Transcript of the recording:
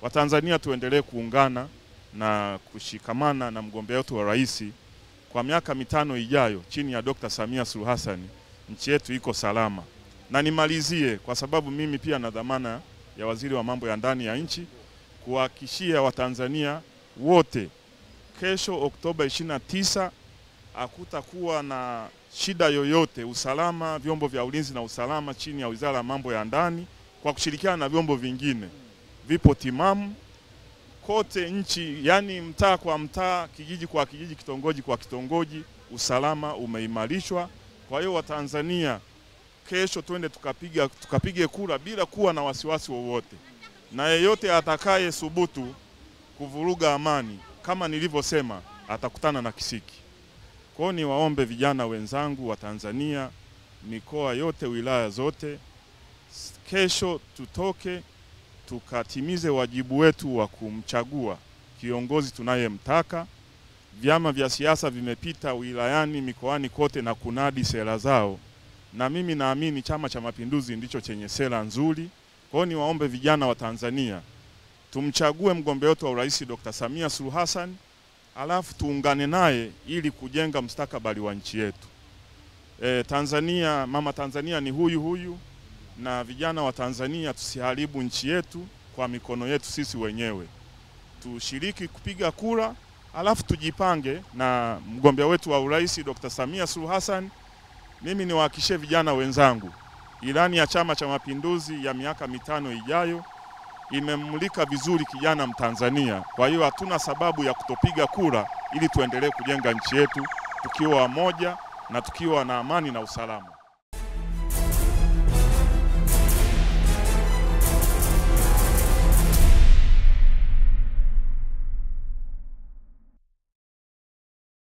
Watanzania tuendelee kuungana na kushikamana na mgombea wetu wa rais. Kwa miaka 5 ijayo chini ya Dr. Samia Suluhu Hassan, nchi yetu iko salama. Na nimalizie kwa sababu mimi pia na dhamana ya waziri wa mambo ya ndani ya nchi kuhakikishia Watanzania wote kesho Oktoba 29 hakutakuwa na shida yoyote. Usalama, vyombo vya ulinzi na usalama chini ya Wizara ya Mambo ya Ndani kwa kushirikiana na vyombo vingine vipo timamu kote nchi, yani mtaa kwa mtaa, kijiji kwa kijiji, kitongoji kwa kitongoji, usalama umeimarishwa. Kwa hiyo Watanzania kesho twende tukapige kura bila kuwa na wasiwasi wowote, na yeyote atakaye subutu kuvuruga amani kama nilivyosema atakutana na kisiki. Kwa hiyo niwaombe vijana wenzangu wa Tanzania, mikoa yote, wilaya zote, kesho tutoke tukatimize wajibu wetu wa kumchagua kiongozi tunayemtaka. Vyama vya siasa vimepita wilayani, mikoani kote na kunadi sera zao, na mimi naamini Chama cha Mapinduzi ndicho chenye sera nzuri. Kwa hiyo niwaombe vijana wa Tanzania tumchague mgombea wetu wa urais Dr. Samia Suluhu Hassan, alafu tuungane naye ili kujenga mustakabali wa nchi yetu. Tanzania, mama Tanzania ni huyu, na vijana wa Tanzania tusiharibu nchi yetu kwa mikono yetu sisi wenyewe. Tushiriki kupiga kura, alafu tujipange na mgombea wetu wa urais Dr. Samia Suluhu Hassan. Mimi niwahakikishie vijana wenzangu, ilani ya Chama cha Mapinduzi ya miaka 5 ijayo imemulika vizuri kijana Mtanzania. Kwa hiyo hatuna sababu ya kutopiga kura ili tuendelee kujenga nchi yetu tukiwa wamoja na tukiwa na amani na usalama.